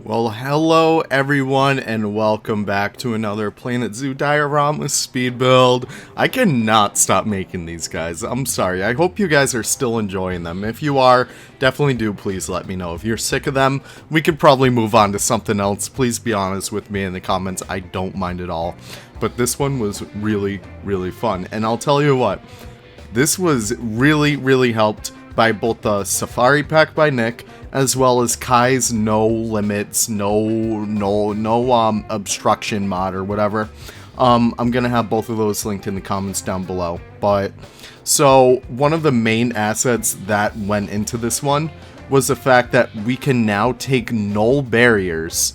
Well, hello everyone, and welcome back to another Planet Zoo Diorama speed build. I cannot stop making these guys. I'm sorry. I hope you guys are still enjoying them. If you are, definitely do please let me know. If you're sick of them, we could probably move on to something else. Please be honest with me in the comments. I don't mind at all. But this one was really, really fun. And I'll tell you what, this was really helped by both the Safari Pack by Nick, as well as Kai's no limits, no obstruction mod or whatever. I'm gonna have both of those linked in the comments down below. But so one of the main assets that went into this one was the fact that we can now take null barriers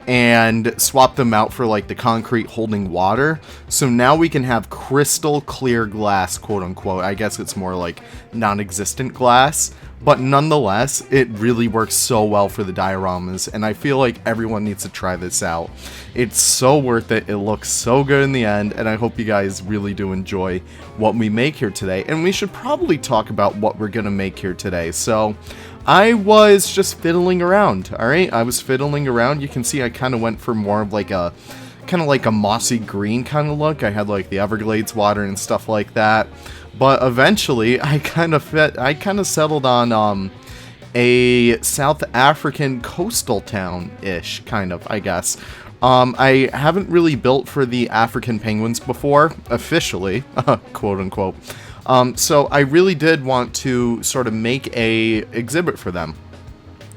and swap them out for like the concrete holding water. So now we can have crystal clear glass, quote unquote. I guess it's more like non-existent glass, but nonetheless, it really works so well for the dioramas, and I feel like everyone needs to try this out. It's so worth it. It looks so good in the end, and I hope you guys really do enjoy what we make here today. And we should probably talk about what we're gonna make here today. So I was just fiddling around, alright? I was fiddling around. You can see I kind of went for more of like a mossy green kind of look. I had like the Everglades water and stuff like that. But eventually I kind of settled on a South African coastal town-ish, kind of, I guess. I haven't really built for the African penguins before, officially, quote unquote. So I really did want to sort of make a exhibit for them.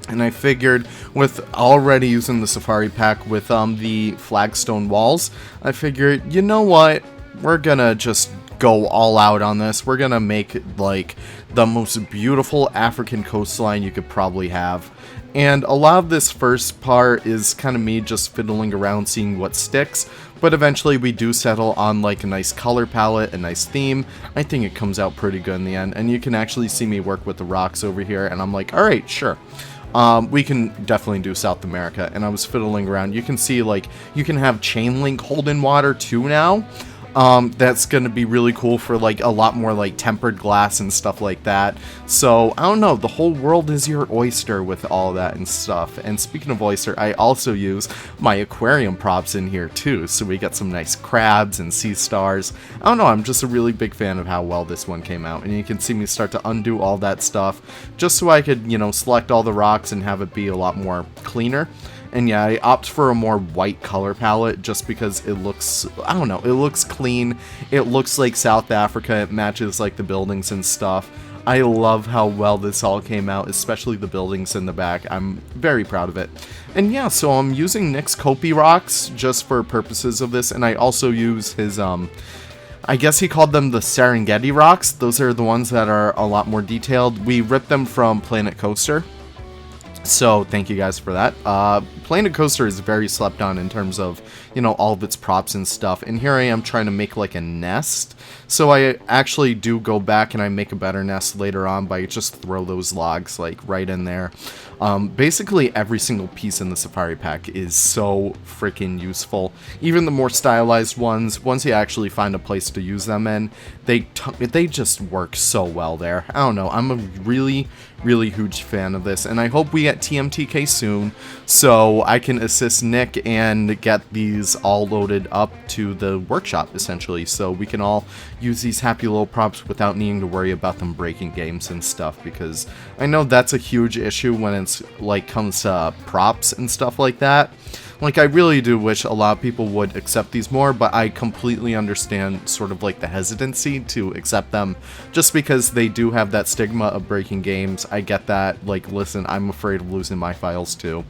And I figured with already using the Safari Pack with the flagstone walls, I figured, you know what, we're gonna just go all out on this. We're gonna make like the most beautiful African coastline you could probably have. And a lot of this first part is kind of me just fiddling around seeing what sticks, but eventually we do settle on like a nice color palette, a nice theme. I think it comes out pretty good in the end, and you can actually see me work with the rocks over here, and I'm like, alright, sure. We can definitely do South America, and I was fiddling around. You can see like you can have chain link hold in water too now. That's gonna be really cool for like a lot more like tempered glass and stuff like that. So I don't know, the whole world is your oyster with all that and stuff. And speaking of oyster, I also use my aquarium props in here too, so we get some nice crabs and sea stars. I don't know, I'm just a really big fan of how well this one came out, and you can see me start to undo all that stuff just so I could, you know, select all the rocks and have it be a lot more cleaner. And yeah, I opt for a more white color palette just because it looks, I don't know, it looks clean. It looks like South Africa. It matches like the buildings and stuff. I love how well this all came out, especially the buildings in the back. I'm very proud of it. And yeah, so I'm using Nick's Kopi rocks just for purposes of this, and I also use his, I guess he called them the Serengeti rocks. Those are the ones that are a lot more detailed. We ripped them from Planet Coaster. So thank you guys for that. Planet Coaster is very slept on in terms of, you know, all of its props and stuff. And here I am trying to make like a nest. So I actually do go back and I make a better nest later on by just throw those logs like right in there. Basically every single piece in the Safari Pack is so freaking useful. Even the more stylized ones, once you actually find a place to use them in, they just work so well there. I don't know, I'm a really huge fan of this, and I hope we get TMTK soon so I can assist Nick and get these all loaded up to the workshop essentially, so we can all use these happy little props without needing to worry about them breaking games and stuff, because I know that's a huge issue when it's like comes to props and stuff like that. Like, I really do wish a lot of people would accept these more, but I completely understand sort of like the hesitancy to accept them just because they do have that stigma of breaking games. I get that. Like, listen, I'm afraid of losing my files too.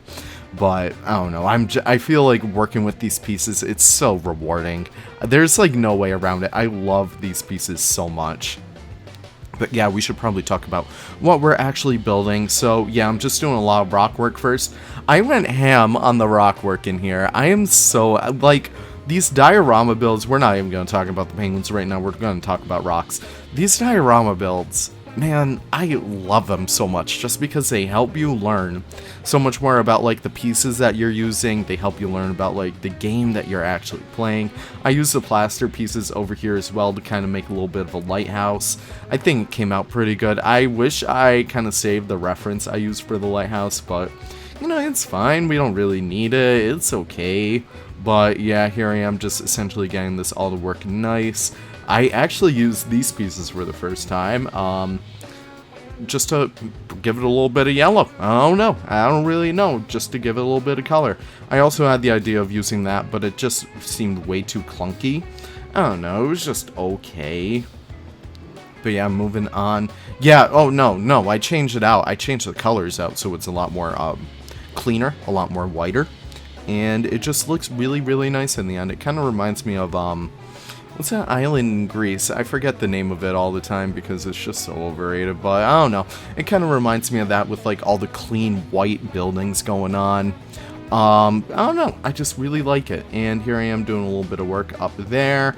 But I don't know. I feel like working with these pieces, it's so rewarding. There's like no way around it. I love these pieces so much. But yeah, we should probably talk about what we're actually building. So yeah, I'm just doing a lot of rock work first. I went ham on the rock work in here. I am so, like, these diorama builds, we're not even going to talk about the penguins right now. We're going to talk about rocks. These diorama builds, man, I love them so much just because they help you learn so much more about like the pieces that you're using. They help you learn about like the game that you're actually playing. I use the plaster pieces over here as well to kind of make a little bit of a lighthouse. I think it came out pretty good. I wish I kind of saved the reference I used for the lighthouse, but you know, it's fine. We don't really need it. It's okay. But yeah, here I am just essentially getting this all to work nice. I actually used these pieces for the first time, just to give it a little bit of yellow. I don't know. I don't really know. Just to give it a little bit of color. I also had the idea of using that, but it just seemed way too clunky. I don't know. It was just okay. But yeah, moving on. Yeah, oh no, I changed it out. I changed the colors out so it's a lot more cleaner, a lot more whiter. And it just looks really, really nice in the end. It kind of reminds me of, what's that island in Greece? I forget the name of it all the time because it's just so overrated, but I don't know. It kind of reminds me of that with like all the clean white buildings going on. I don't know. I just really like it. And here I am doing a little bit of work up there.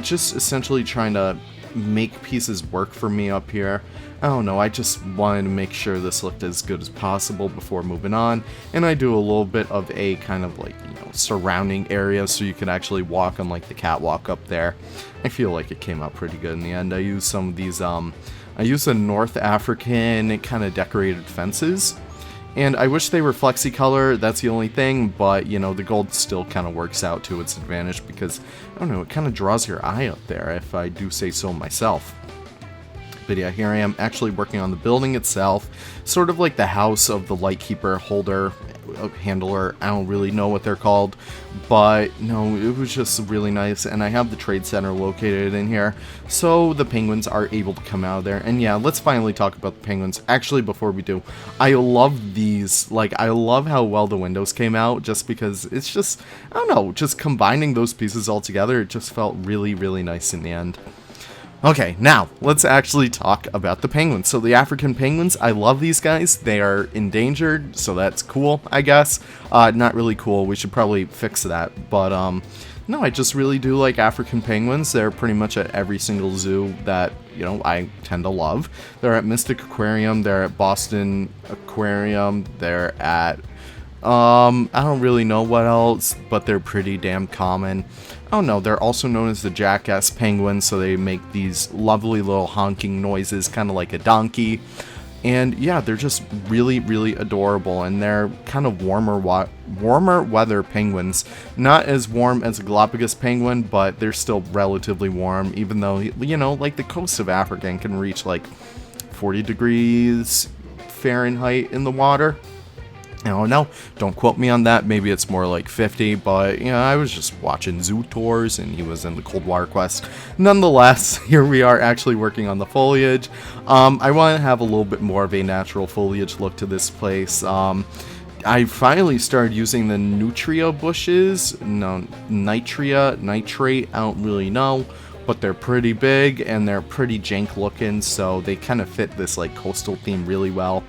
Just essentially trying to make pieces work for me up here. I don't know, I just wanted to make sure this looked as good as possible before moving on, and I do a little bit of a kind of like, you know, surrounding area so you can actually walk on like the catwalk up there. I feel like it came out pretty good in the end. I used some of these, I used a North African kind of decorated fences, and I wish they were flexi color, that's the only thing, but you know, the gold still kind of works out to its advantage because, I don't know, it kind of draws your eye up there, if I do say so myself. But yeah, here I am actually working on the building itself, sort of like the house of the lightkeeper holder, handler, I don't really know what they're called, but no, it was just really nice, and I have the trade center located in here, so the penguins are able to come out of there. And yeah, let's finally talk about the penguins. Actually, before we do, I love these, like, I love how well the windows came out, just because it's just, I don't know, just combining those pieces all together, it just felt really, really nice in the end. Okay, now, let's actually talk about the penguins. So the African penguins, I love these guys. They are endangered, so that's cool, I guess. Not really cool, we should probably fix that. But, no, I just really do like African penguins. They're pretty much at every single zoo that, you know, I tend to love. They're at Mystic Aquarium, they're at Boston Aquarium, they're at... I don't really know what else, but they're pretty damn common. I don't know, they're also known as the jackarse penguins, so they make these lovely little honking noises, kind of like a donkey. And yeah, they're just really, really adorable, and they're kind of warmer weather penguins. Not as warm as a Galapagos penguin, but they're still relatively warm, even though, you know, like the coast of Africa can reach like 40 degrees Fahrenheit in the water. I don't know, don't quote me on that, maybe it's more like 50, but, you know, I was just watching zoo tours, and he was in the Cold Water Quest. Nonetheless, here we are actually working on the foliage. I want to have a little bit more of a natural foliage look to this place. I finally started using the nutria bushes, no, nitrate, I don't really know, but they're pretty big, and they're pretty jank looking, so they kind of fit this, like, coastal theme really well.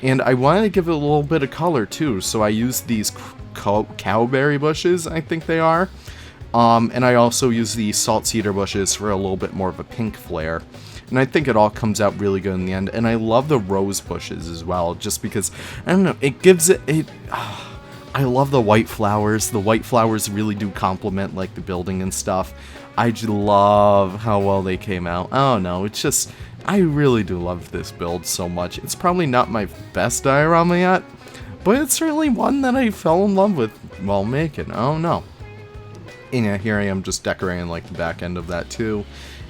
And I wanted to give it a little bit of color too, so I used these cowberry bushes, I think they are. And I also use the salt cedar bushes for a little bit more of a pink flare. And I think it all comes out really good in the end. And I love the rose bushes as well, just because, I don't know, it gives it... I love the white flowers. The white flowers really do complement, like, the building and stuff. I just love how well they came out. I don't know, it's just... I really do love this build so much. It's probably not my best diorama yet, but it's certainly one that I fell in love with while making. I don't know. And yeah, here I am just decorating like the back end of that too.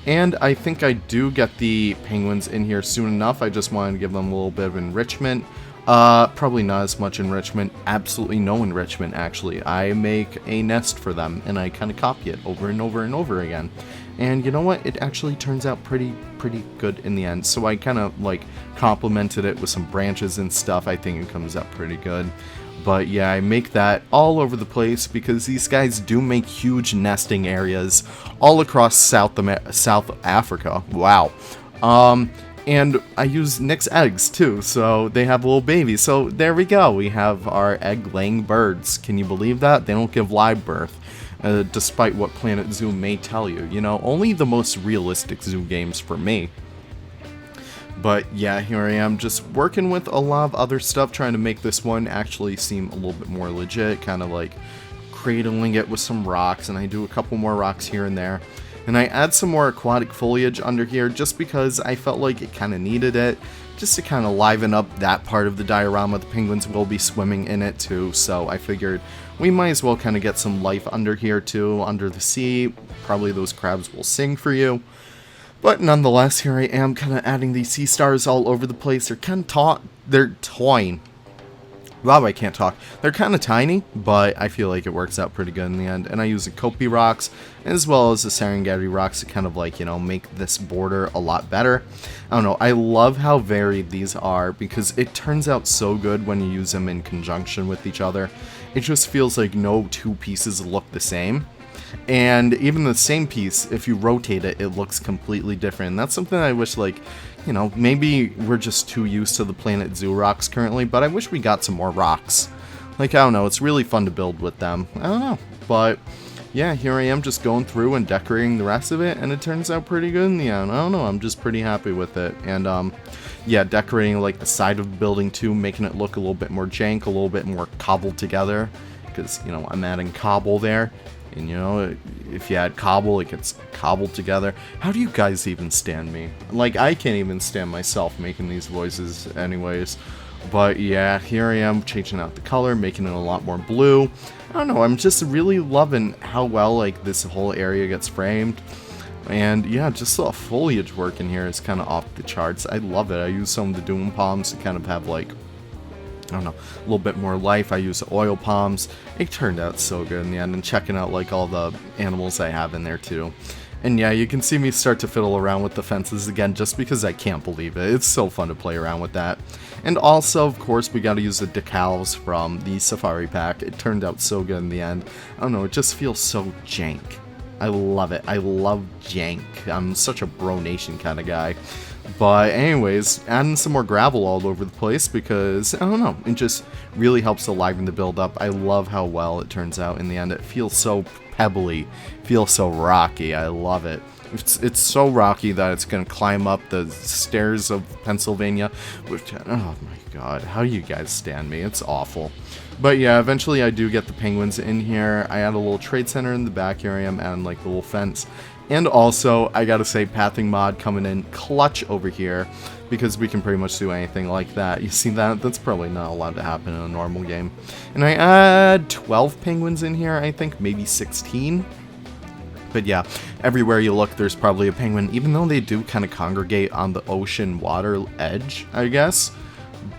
And I think I do get the penguins in here soon enough. I just wanted to give them a little bit of enrichment. Probably not as much enrichment. Absolutely no enrichment, actually. I make a nest for them, and I kind of copy it over and over and over again. And you know what? It actually turns out pretty good in the end. So I kind of, like, complemented it with some branches and stuff. I think it comes out pretty good. But yeah, I make that all over the place because these guys do make huge nesting areas all across South Africa. Wow. And I use Nick's eggs too, so they have little babies. So there we go. We have our egg-laying birds. Can you believe that? They don't give live birth. Despite what Planet Zoo may tell you. You know, only the most realistic zoo games for me. But yeah, here I am just working with a lot of other stuff, trying to make this one actually seem a little bit more legit, kind of like cradling it with some rocks, and I do a couple more rocks here and there. And I add some more aquatic foliage under here just because I felt like it kind of needed it just to kind of liven up that part of the diorama. The penguins will be swimming in it too, so I figured we might as well kind of get some life under here too, under the sea. Probably those crabs will sing for you. But nonetheless, here I am kind of adding these sea stars all over the place. They're kind of they're toying. Wow, I can't talk. They're kind of tiny, but I feel like it works out pretty good in the end. And I use the Kopi rocks as well as the Serengeti rocks to kind of like, you know, make this border a lot better. I don't know. I love how varied these are because it turns out so good when you use them in conjunction with each other. It just feels like no two pieces look the same. And even the same piece, if you rotate it, it looks completely different. And that's something I wish, like, you know, maybe we're just too used to the Planet Zoo rocks currently, but I wish we got some more rocks. Like, I don't know, it's really fun to build with them. I don't know, but yeah, here I am just going through and decorating the rest of it, and it turns out pretty good in the end. I don't know, I'm just pretty happy with it. And, yeah, decorating, like, the side of the building, too, making it look a little bit more jank, a little bit more cobbled together, because, you know, I'm adding cobble there. And, you know, if you add cobble, it gets cobbled together. How do you guys even stand me? Like, I can't even stand myself making these voices anyways. But, yeah, here I am changing out the color, making it a lot more blue. I don't know, I'm just really loving how well, like, this whole area gets framed. And, yeah, just the foliage work in here is kind of off the charts. I love it. I use some of the Doom Palms to kind of have, like, I don't know, a little bit more life. I use oil palms. It turned out so good in the end, and checking out like all the animals I have in there too. And yeah, you can see me start to fiddle around with the fences again just because I can't believe it. It's so fun to play around with that. And also, of course, we got to use the decals from the Safari Pack. It turned out so good in the end. I don't know, it just feels so jank. I love it. I love jank. I'm such a bro nation kind of guy. But anyways, adding some more gravel all over the place because, I don't know, it just really helps to liven the build up. I love how well it turns out in the end. It feels so pebbly, feels so rocky. I love it. It's so rocky that it's going to climb up the stairs of Pennsylvania, which, oh my god, how do you guys stand me? It's awful. But yeah, eventually I do get the penguins in here. I add a little trade center in the back area, I'm adding like the little fence. And also, I gotta say, pathing mod coming in clutch over here, because we can pretty much do anything like that. You see that? That's probably not allowed to happen in a normal game. And I add 12 penguins in here, I think, maybe 16. But yeah, everywhere you look, there's probably a penguin, even though they do kind of congregate on the ocean water edge, I guess.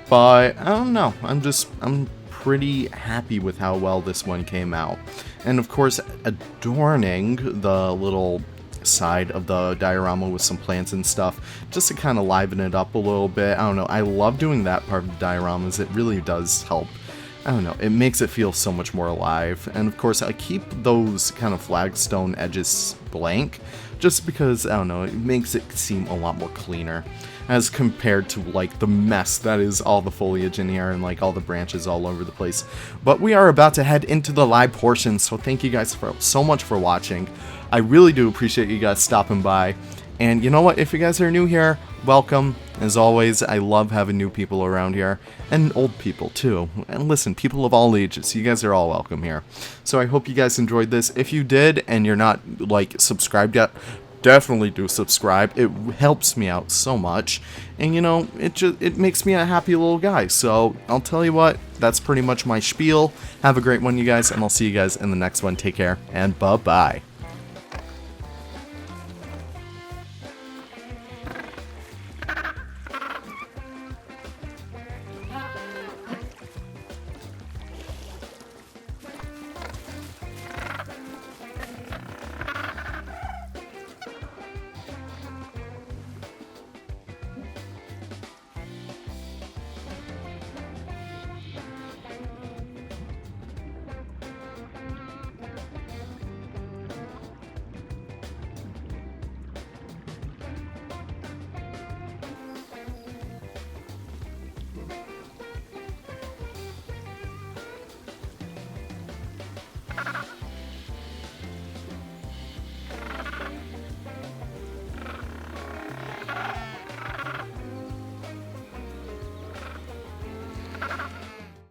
But, I don't know, I'm pretty happy with how well this one came out. And of course, adorning the little side of the diorama with some plants and stuff, just to kind of liven it up a little bit. I don't know, I love doing that part of the dioramas. It really does help. I don't know, it makes it feel so much more alive. And of course, I keep those kind of flagstone edges blank, just because, I don't know, it makes it seem a lot more cleaner, as compared to, like, the mess that is all the foliage in here and, like, all the branches all over the place. But we are about to head into the live portion, so thank you guys so much for watching. I really do appreciate you guys stopping by. And you know what, if you guys are new here, welcome. As always, I love having new people around here, and old people too. And listen, people of all ages, you guys are all welcome here. So I hope you guys enjoyed this. If you did, and you're not, like, subscribed yet, definitely do subscribe. It helps me out so much, and you know, it makes me a happy little guy. So I'll tell you what, that's pretty much my spiel. Have a great one, you guys, and I'll see you guys in the next one. Take care, and bye-bye.